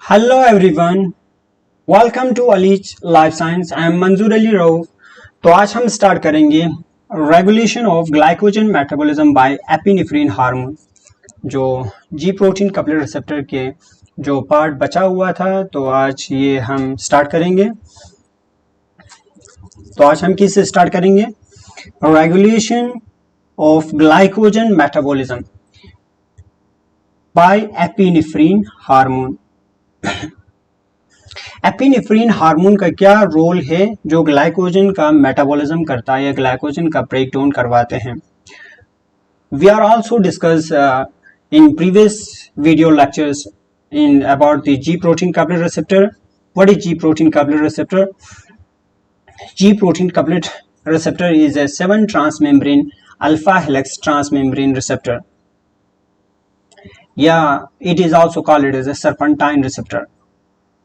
Hello everyone, welcome to Alich Life Science. I am मंजूर अली रऊफ। तो आज हम स्टार्ट करेंगे regulation of glycogen metabolism by epinephrine hormone, जो जी प्रोटीन कपलर रिसेप्टर के जो पार्ट बचा हुआ था, तो आज ये हम स्टार्ट करेंगे। तो आज हम किससे स्टार्ट करेंगे? Regulation of glycogen metabolism by epinephrine hormone. Epinephrine hormone का क्या रोल है जो ग्लाइकोजन का मेटाबॉलिज्म करता है या ग्लाइकोजन का ब्रेक डाउन करवाते हैं? We are also discuss in previous video lectures in about the G protein coupler receptor. What is G protein coupler receptor? G protein couplet receptor is a 7 transmembrane alpha helix transmembrane receptor. Yeah, it is also called as a serpentine receptor.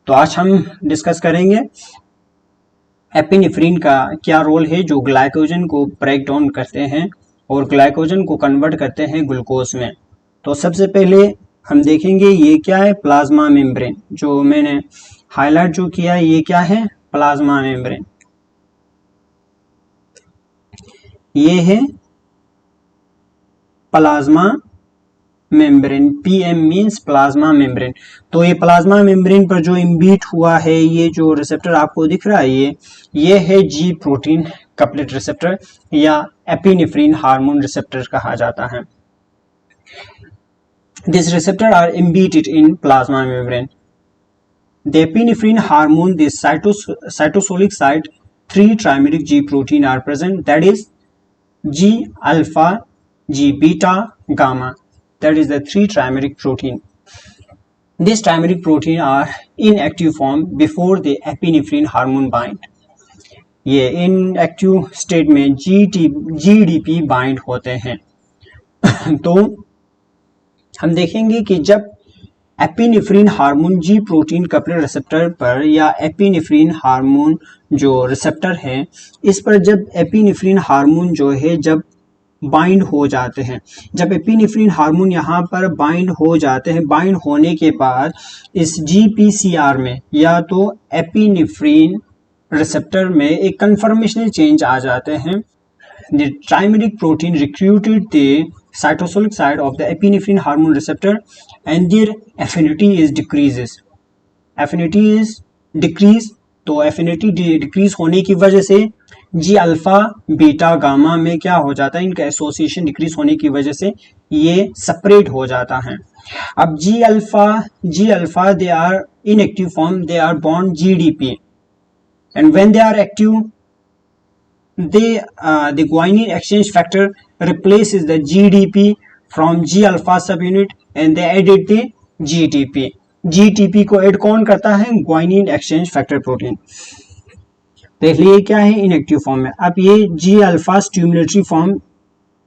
तो आज हम discuss करेंगे epinephrine का क्या role है जो glycogen को break down करते हैं और ग्लाइकोजन को कन्वर्ट करते हैं ग्लूकोज में। तो सबसे पहले हम देखेंगे ये क्या है, प्लाज्मा मेम्ब्रेन। जो मैंने हाईलाइट जो किया है ये क्या है, प्लाज्मा मेम्ब्रेन। ये है plasma membrane, PM means plasma membrane. तो ये प्लाज्मा मेम्ब्रेन पर जो इम्बीट हुआ है, ये जो रिसेप्टर आपको दिख रहा है, ये है जी प्रोटीन कपलेट रिसेप्टर या एपिनेफ्रिन हार्मोन रिसेप्टर कहा जाता है। This receptor are embedded in plasma membrane. The epinephrine hormone, this cytosolic site 3 trimeric G protein are present, that is G alpha, G beta, gamma. That is the 3 trimeric protein. These trimeric protein are in active form before the epinephrine hormone bind. ये inactive state में GDP bind होते हैं। तो हम देखेंगे कि जब epinephrine hormone जी protein coupler receptor पर या एपिनेफ्रिन हार्मोन जो रिसेप्टर है इस पर जब एपिनेफ्रिन हार्मोन जो है जब बाइंड हो जाते हैं, जब एपिनेफ्रिन हार्मोन यहाँ पर बाइंड हो जाते हैं, बाइंड होने के बाद इस जीपीसीआर में या तो एपिनेफ्रिन रिसेप्टर में एक कन्फर्मेशनल चेंज आ जाते हैं। The trimeric protein recruited the cytosolic side of the epinephrine hormone receptor and their affinity is decreases. Affinity is decrease, तो affinity decrease होने की वजह से जी अल्फा बीटा गामा में क्या हो जाता है, इनका एसोसिएशन डिक्रीज होने की वजह से ये सेपरेट हो जाता है। अब G alpha they are inactive form, they are bond GDP and when they are active the guanine exchange factor replaces the GDP from G alpha subunit and they added the GTP. GTP को add कौन करता है? guanine exchange factor protein. देख लिए क्या है, inactive form में। अब ये G alpha stimulatory form,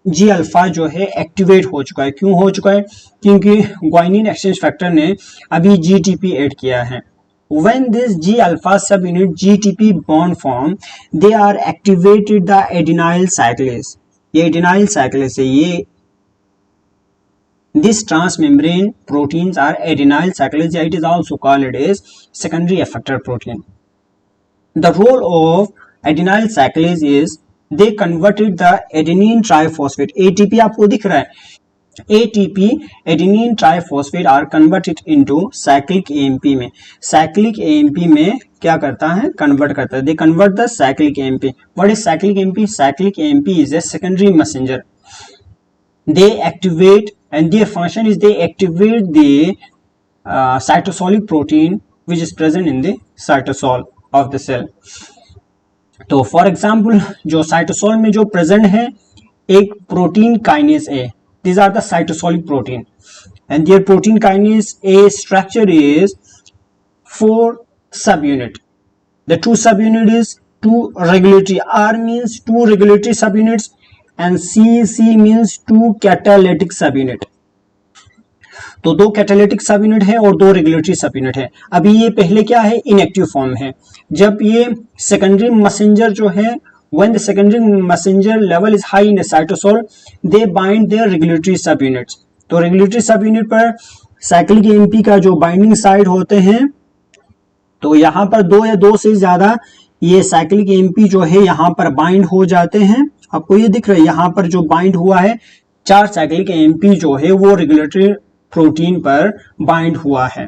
G alpha जो है एक्टिवेट हो चुका है। क्यों हो चुका है? क्योंकि guanine exchange factor ने अभी GTP ऐड किया है। When this G alpha subunit GTP bond form, they are activated the adenyl cyclase. ये adenyl cyclase है, ये this transmembrane proteins are adenyl cyclase. It is also called as secondary effector protein. The role of adenyl cyclase is they converted the adenine triphosphate, ATP आपको दिख रहा है, ATP adenine triphosphate are converted into cyclic AMP में। cyclic AMP में क्या करता है? Convert करता है। They convert the cyclic AMP. What is cyclic AMP? Cyclic AMP is a secondary messenger. They activate and their function is they activate the cytosolic protein which is present in the cytosol of the cell. तो for example जो cytosol में जो present है एक protein kinase A. These are the cytosolic protein and their protein kinase A structure is 4 subunit. The 2 subunit is 2 regulatory, R means 2 regulatory subunits and C means 2 catalytic subunit. तो 2 catalytic सब unit है और 2 regulatory सब unit है। अभी ये पहले क्या है, इनएक्टिव फॉर्म है। जब ये सेकेंडरी मैसेंजर जो है, when the secondary messenger level is high in a cytosol, they bind their regulatory subunits. तो रेगुलेटरी सब यूनिट पर साइक्लिक एएमपी का जो बाइंडिंग साइड होते हैं, तो यहाँ पर 2 या 2 से ज्यादा ये साइक्लिक एएमपी जो है यहाँ पर बाइंड हो जाते हैं। आपको ये दिख रहा है यहाँ पर जो बाइंड हुआ है 4 साइक्लिक एएमपी जो है वो रेगुलेटरी प्रोटीन पर बाइंड हुआ है।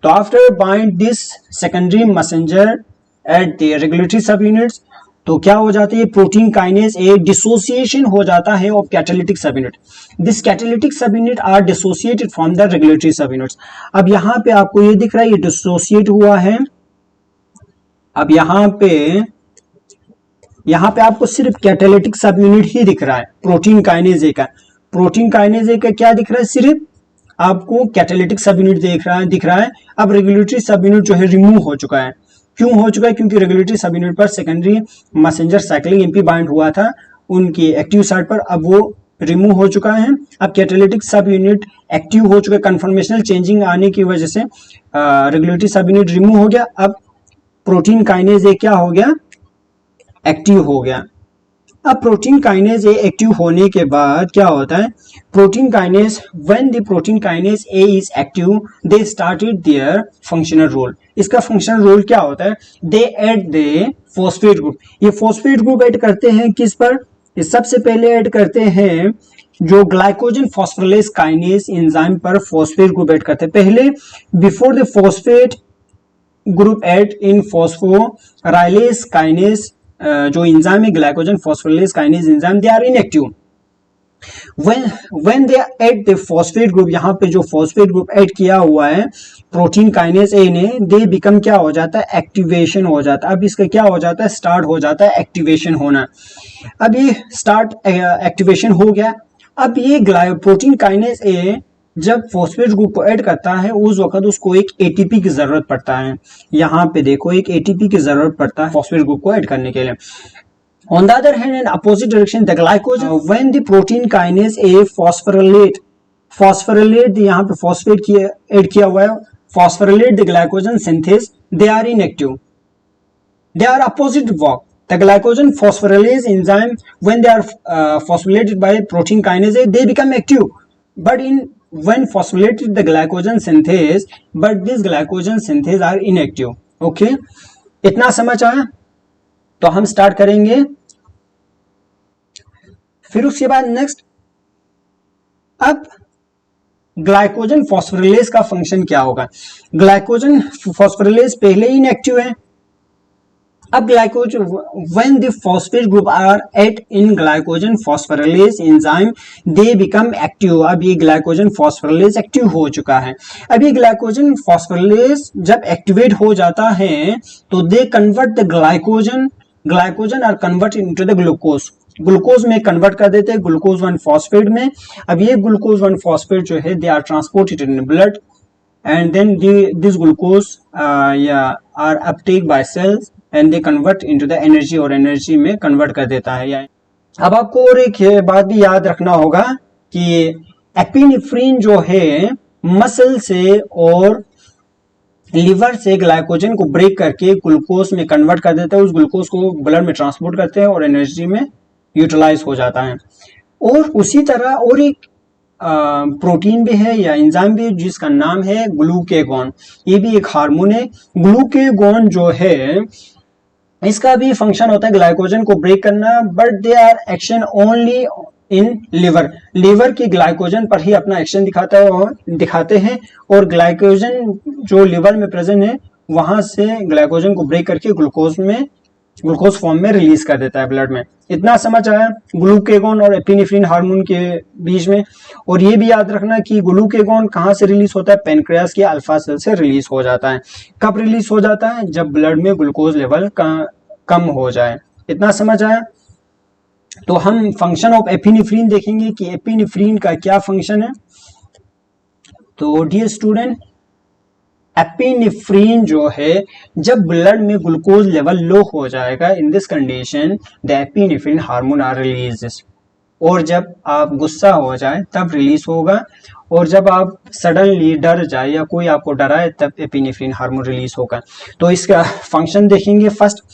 तो after bind this secondary messenger at the regulatory सब यूनिट्स, तो क्या हो जाता है प्रोटीन काइनेज ए डिसोसिएशन हो जाता है of catalytic subunit. This catalytic subunit are dissociated from the regulatory subunits. अब यहाँ पे आपको ये दिख रहा है ये डिसोसिएट हुआ है। अब यहाँ पे आपको सिर्फ कैटालिटिक सब यूनिट ही दिख रहा है प्रोटीन काइनेज ए का। प्रोटीन काइनेज ए का क्या दिख रहा है, सिर्फ आपको कैटालिटिक सब यूनिट दिख रहा है। अब रेगुलेटरी सब यूनिट जो है रिमूव हो चुका है। क्यों हो चुका है, क्योंकि रेगुलेटरी सब यूनिट पर secondary messenger cyclic AMP bind हुआ था उनकी एक्टिव साइट पर, अब वो रिमूव हो चुका है। अब कैटालिटिक सब यूनिट एक्टिव हो चुका है, कन्फर्मेशनल चेंजिंग आने की वजह से रेगुलेटरी सब यूनिट रिमूव हो गया। अब प्रोटीन काइनेज ए क्या हो गया, एक्टिव हो गया। अब प्रोटीन काइनेज ए एक्टिव होने के बाद क्या होता है, protein kinase when the protein kinase A is active they started their functional role. इसका फंक्शनल रोल क्या होता है, they add the phosphate group. ये फॉस्फेट ग्रुप ऐड करते हैं किस पर, ये सबसे पहले ऐड करते हैं जो ग्लाइकोजन फॉस्फोराइलेज काइनेज एंजाइम पर फॉस्फेट ग्रुप ऐड करते हैं पहले। Before the phosphate group add in phosphorylase kinase, जो एंजाइम है glycogen phosphorylase kinase enzyme, they are inactive. when they add the phosphate group, यहाँ पे जो phosphate group ऐड किया हुआ है प्रोटीन काइनेज ए ने, दे बिकम क्या हो जाता है, एक्टिवेशन हो जाता है। अब इसका क्या हो जाता है, स्टार्ट हो जाता है एक्टिवेशन होना। अब ये स्टार्ट एक्टिवेशन हो गया। अब ये प्रोटीन काइनेज ए जब फॉस्फेट ग्रुप को ऐड करता है उस वक्त उसको एक एटीपी की जरूरत पड़ता है। यहाँ पे देखो एक एटीपी की जरूरत पड़ता है फॉस्फेट ग्रुप को ऐड करने के लिए। On the other hand, in opposite direction, the glycogen, when the protein kinase A phosphorylate यहाँ पे phosphate ऐड किया हुआ है, phosphorylate the glycogen synthase, they are inactive. They are opposite work. The glycogen phosphorylase enzyme, when they are phosphorylated by protein kinase A, they become active. But when phosphorylated the glycogen synthase, but this glycogen synthase are inactive. Okay, इतना समझ आया? तो हम start करेंगे। फिर उसके बाद next, अब ग्लाइकोजन फॉस्फोराइलेज का फंक्शन क्या होगा। ग्लाइकोजन फॉस्फोराइलेज पहले ही इनएक्टिव है। अब glycogen when the phosphate group are at in glycogen phosphorylase enzyme they become active. अब ये ग्लाइकोजन फॉस्फोराइलेज एक्टिव हो चुका है। अब ये ग्लाइकोजन फॉस्फोराइलेज जब एक्टिवेट हो जाता है तो they convert the glycogen are convert into the glucose में कन्वर्ट कर देते हैं, ग्लूकोज 1 फॉस्फेट में। अब ये ग्लूकोज 1 फॉस्फेट जो है they are transported in blood and then this glucose are uptake by cells and they convert into the energy, और एनर्जी में कन्वर्ट कर देता है। अब आपको और एक बात भी याद रखना होगा कि एपिनेफ्रिन जो है मसल से और लीवर से ग्लाइकोजन को ब्रेक करके ग्लूकोज में कन्वर्ट कर देता है, उस ग्लूकोज को ब्लड में ट्रांसपोर्ट करते हैं और एनर्जी में यूटिलाइज हो जाता है। और उसी तरह और एक प्रोटीन भी है या एंजाइम भी जिसका नाम है ग्लूकेगॉन। ये भी एक हार्मोन है। ग्लूकेगॉन जो है इसका भी फंक्शन होता है ग्लाइकोजन को ब्रेक करना, but they are action only in liver की ग्लाइकोजन पर ही अपना एक्शन दिखाते हैं और ग्लाइकोजन जो लीवर में प्रेजेंट है वहां से ग्लाइकोजन को ब्रेक करके ग्लूकोज फॉर्म में रिलीज कर देता है ब्लड में। इतना समझ आया ग्लूकेगॉन और एपिनेफ्रिन हार्मोन के बीच में। और ये भी याद रखना कि ग्लूकेगॉन कहाँ से रिलीज होता है, पेनक्रियास के अल्फा सेल से रिलीज हो जाता है। कब रिलीज हो जाता है, जब ब्लड में ग्लूकोज लेवल कम हो जाए। इतना समझ आया। तो हम फंक्शन ऑफ एपिनेफ्रिन देखेंगे कि एपिनेफ्रिन का क्या फंक्शन है। तो डियर स्टूडेंट, एपिनेफ्रिन जो है जब ब्लड में ग्लूकोज लेवल लो हो जाएगा, in this condition the epinephrine hormone are release. और जब आप गुस्सा हो जाए तब रिलीज होगा, और जब आप सडनली डर जाए या कोई आपको डराए तब एपिनेफ्रिन हार्मोन रिलीज होगा। तो इसका फंक्शन देखेंगे। फर्स्ट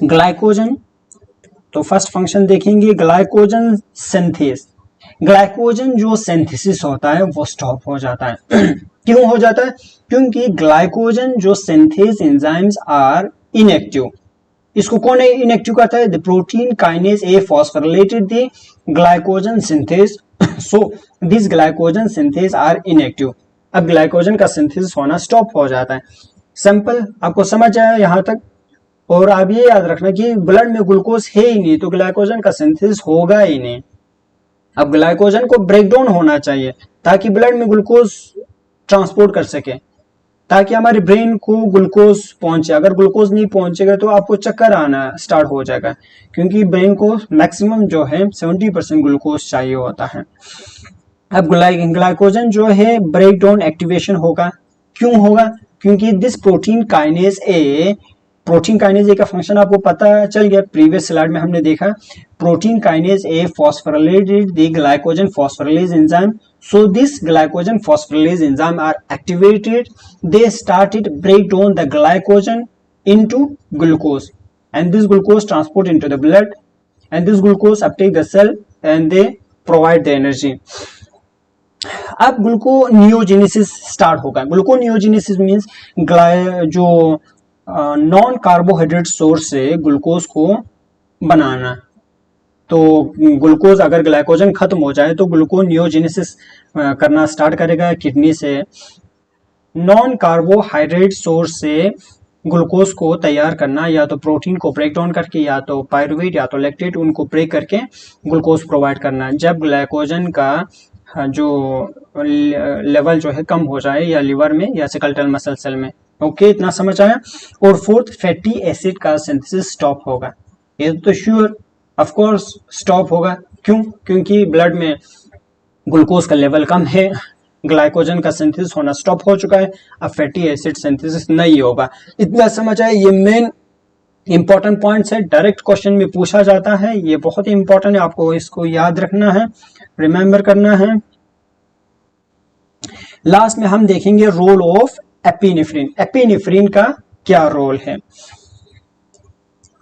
ग्लाइकोजन, तो फर्स्ट फंक्शन देखेंगे ग्लाइकोजन सिंथेस। ग्लाइकोजन जो सिंथेसिस होता है वो स्टॉप हो जाता है। क्यों हो जाता है? क्योंकि ग्लाइकोजन जो सिंथेस एंजाइम्स आर इनएक्टिव। इसको कौन इनएक्टिव करता है? The protein kinase A phosphorylated the glycogen synthase, so this glycogen synthase are inactive. अब ग्लाइकोजन का सिंथेसिस होना स्टॉप हो जाता है। सिंपल, आपको समझ आया यहां तक? और आप ये याद रखना कि ब्लड में ग्लूकोज है ही नहीं तो ग्लाइकोजन का सिंथेसिस होगा ही नहीं। अब ग्लाइकोजन को ब्रेक डाउन होना चाहिए ताकि ब्लड में ग्लूकोज ट्रांसपोर्ट कर सके, ताकि हमारे ब्रेन को ग्लूकोज पहुंचे। अगर ग्लूकोज नहीं पहुंचेगा तो आपको चक्कर आना स्टार्ट हो जाएगा, क्योंकि ब्रेन को मैक्सिमम जो है 70% ग्लूकोज चाहिए होता है। अब ग्लाइकोजन जो है ब्रेक डाउन एक्टिवेशन होगा। क्यों होगा? क्योंकि दिस प्रोटीन काइनेज ए का फंक्शन आपको पता चल गया, प्रीवियस स्लाइड में हमने देखा। Protein kinase A phosphorylated the glycogen phosphorylase enzyme, so this glycogen phosphorylase enzyme are activated, they started break down the glycogen into glucose, and this glucose transport into the blood, and this glucose uptake the cell and they provide the energy. अब gluconeogenesis start होगा। Gluconeogenesis means जो non carbohydrate source से glucose को बनाना। तो glucose अगर glycogen खत्म हो जाए तो ग्लूकोनियोजेनेसिस करना स्टार्ट करेगा किडनी से। नॉन कार्बोहाइड्रेट सोर्स से ग्लूकोज को तैयार करना, या तो प्रोटीन को ब्रेक डाउन करके, या तो पायरुवेट या तो लैक्टेट, उनको ब्रेक करके ग्लूकोज प्रोवाइड करना। जब ग्लाइकोजन का जो लेवल जो है कम हो जाए, या लिवर में या स्केलेटल मसल सेल में। ओके, इतना समझ आया? और फोर्थ, फैटी एसिड का सिंथेसिस स्टॉप होगा। ये तो श्योर ऑफ कोर्स स्टॉप होगा। क्यों? क्योंकि ब्लड में ग्लूकोज का लेवल कम है, ग्लाइकोजन का सिंथेसिस होना स्टॉप हो चुका है, अब फैटी एसिड सिंथेसिस नहीं होगा। इतना समझ आए? ये मेन इंपॉर्टेंट पॉइंट्स है, डायरेक्ट क्वेश्चन में पूछा जाता है, ये बहुत ही इंपॉर्टेंट है, आपको इसको याद रखना है, रिमेंबर करना है। लास्ट में हम देखेंगे रोल ऑफ एपिनेफ्रिन। एपिनेफ्रिन का क्या रोल है?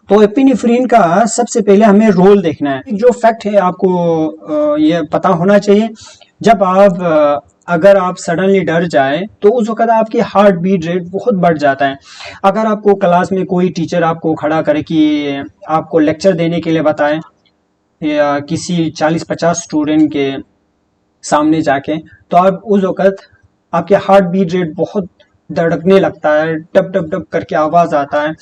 तो एपिनेफ्रिन का सबसे पहले हमें रोल देखना है। जो फैक्ट है आपको ये पता होना चाहिए, जब आप अगर आप सडनली डर जाए तो उस वक्त आपकी हार्ट बीट रेट बहुत बढ़ जाता है। अगर आपको क्लास में कोई टीचर आपको खड़ा करे कि आपको लेक्चर देने के लिए बताए, या किसी 40-50 स्टूडेंट के सामने जाके, तो आप उस वक्त आपके हार्ट बीट रेट बहुत धड़कने लगता है, टप टप टप करके आवाज आता है,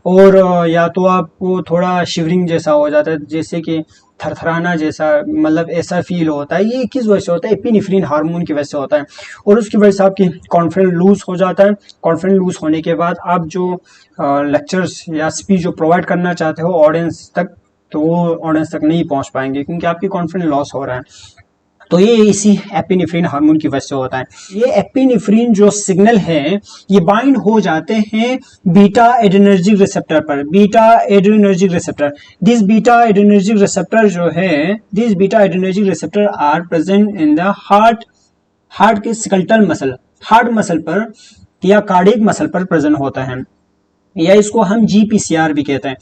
और या तो आपको थोड़ा शिवरिंग जैसा हो जाता है, जैसे कि थरथराना जैसा, मतलब ऐसा फील होता है। ये किस वजह से होता है? एपिनेफ्रिन हार्मोन की वजह से होता है, और उसकी वजह से आपकी कॉन्फिडेंस लूज हो जाता है। कॉन्फिडेंस लूज होने के बाद आप जो लेक्चर्स या स्पीच जो प्रोवाइड करना चाहते हो ऑडियंस तक, तो वो ऑडियंस तक नहीं पहुंच पाएंगे, क्योंकि आपकी कॉन्फिडेंस लॉस हो रहा है। तो ये इसी एपिनेफ्रिन हार्मोन की वजह से होता है। ये एपिनेफ्रिन जो सिग्नल है, ये बाइंड हो जाते हैं बीटा एड्रेनर्जिक रिसेप्टर पर। Beta adrenergic receptor, this beta adrenergic receptor जो है, this beta adrenergic receptor are present in the heart के स्केलेटल मसल, हार्ट मसल पर या कार्डियक मसल पर प्रेजेंट होता है, या इसको हम जीपीसीआर भी कहते हैं।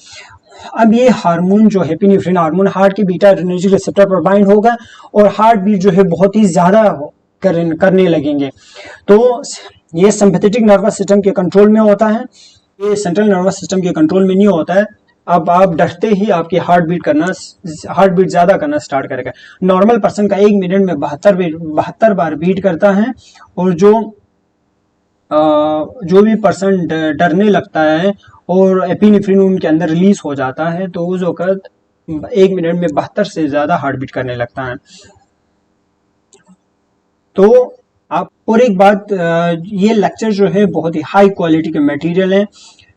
अब ये हार्मोन जो है एपिनेफ्रिन हार्मोन हार्ट के बीटा एड्रेनर्जिक रिसेप्टर पर बाइंड होगा और हार्ट बीट जो है बहुत ही ज्यादा करने लगेंगे। तो ये सिंपैथेटिक नर्वस सिस्टम के कंट्रोल में होता है, ये सेंट्रल नर्वस सिस्टम के कंट्रोल में नहीं होता है। अब आप डरते ही आपकी हार्ट बीट ज्यादा करना स्टार्ट करेगा। नॉर्मल पर्सन का 1 मिनट में 72 बार बीट करता है, और जो भी पर्सन डरने लगता है और एपिनेफ्रिन उनके अंदर रिलीज हो जाता है, तो उस वक्त 1 मिनट में 72 से ज्यादा हार्ट बीट करने लगता है। तो आप, और एक बात, ये लेक्चर जो है बहुत ही हाई क्वालिटी के मटेरियल है,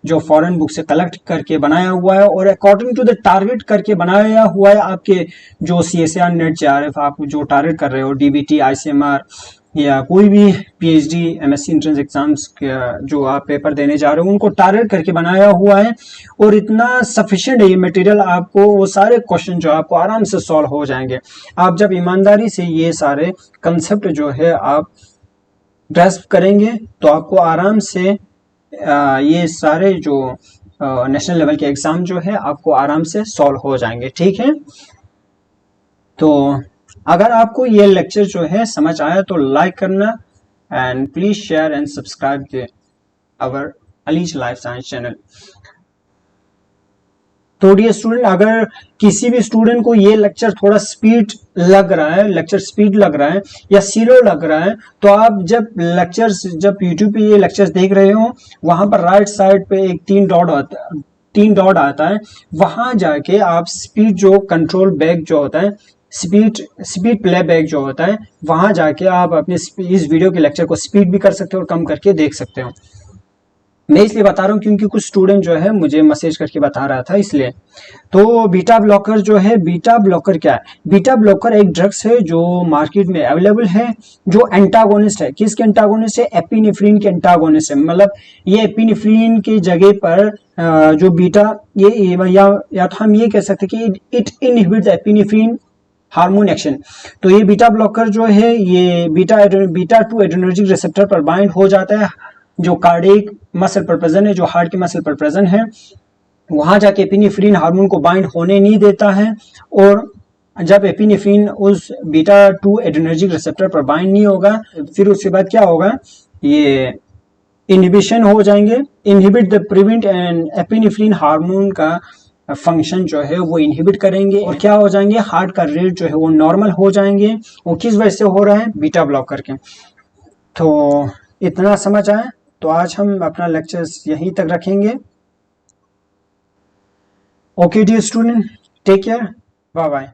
जो फॉरेन बुक से कलेक्ट करके बनाया हुआ है, और अकॉर्डिंग टू द टारगेट करके बनाया हुआ है। आपके जो CSIR नेट JRF आप जो टारगेट कर रहे हो, DBT ICMR या कोई भी PhD MSc एंट्रेंस एग्जाम्स जो आप पेपर देने जा रहे हो, उनको टारगेट करके बनाया हुआ है, और इतना सफिशिएंट है ये मटेरियल, आपको वो सारे क्वेश्चन जो आपको आराम से सॉल्व हो जाएंगे। आप जब ईमानदारी से ये सारे कंसेप्ट जो है आप ग्रैस्प करेंगे, तो आपको आराम से ये सारे जो नेशनल लेवल के एग्जाम जो है आपको आराम से सॉल्व हो जाएंगे। ठीक है, तो अगर आपको ये लेक्चर जो है समझ आया तो लाइक करना and please share and subscribe our allies life science channel. तो डियर स्टूडेंट, अगर किसी भी स्टूडेंट को ये लेक्चर थोड़ा स्पीड लग रहा है, लेक्चर स्पीड लग रहा है या स्लो लग रहा है, तो आप जब यूट्यूब पे ये लेक्चर्स देख रहे हो, वहां पर राइट साइड पे एक तीन डॉट आता है, वहां जाके आप स्पीड जो कंट्रोल बैक जो होता है, स्पीड प्ले बैक जो होता है, वहां जाके आप अपने इस वीडियो के लेक्चर को स्पीड भी कर सकते हो और कम करके देख सकते हो। मैं इसलिए बता रहा हूँ क्योंकि कुछ स्टूडेंट जो है मुझे मैसेज करके बता रहा था, इसलिए। तो बीटा ब्लॉकर जो है, बीटा ब्लॉकर क्या है? बीटा ब्लॉकर एक ड्रग्स है जो मार्केट में अवेलेबल है, जो एंटागोनिस्ट है। किसके एंटागोनिस्ट है? एपिनेफ्रिन के एंटागोनिस्ट है। मतलब ये एपिनेफ्रिन की जगह पर जो बीटा, ये या तो हम ये कह सकते हैं कि it inhibit the epinephrine hormone action. तो ये बीटा ब्लॉकर जो है, ये बीटा 2 एड्रेनर्जिक रिसेप्टर पर बाइंड हो जाता है, जो कार्डियक मसल पर प्रेजेंट है, जो हार्ट के मसल पर प्रेजेंट है, वहां जाके एपिनेफ्रिन हार्मोन को बाइंड होने नहीं देता है। और जब एपिनेफ्रिन उस बीटा 2 एड्रेनर्जिक रिसेप्टर पर बाइंड नहीं होगा, फिर उसके बाद क्या होगा? ये इनहिबिशन हो जाएंगे, inhibit the prevent and epinephrine hormone का फंक्शन जो है वो इनहिबिट करेंगे, और क्या हो जाएंगे? हार्ट का रेट जो है वो नॉर्मल हो जाएंगे। वो किस वजह से हो रहा है? बीटा ब्लॉकर के। तो इतना समझ आए? तो आज हम अपना लेक्चर्स यहीं तक रखेंगे। Okay dear student, take care, bye bye.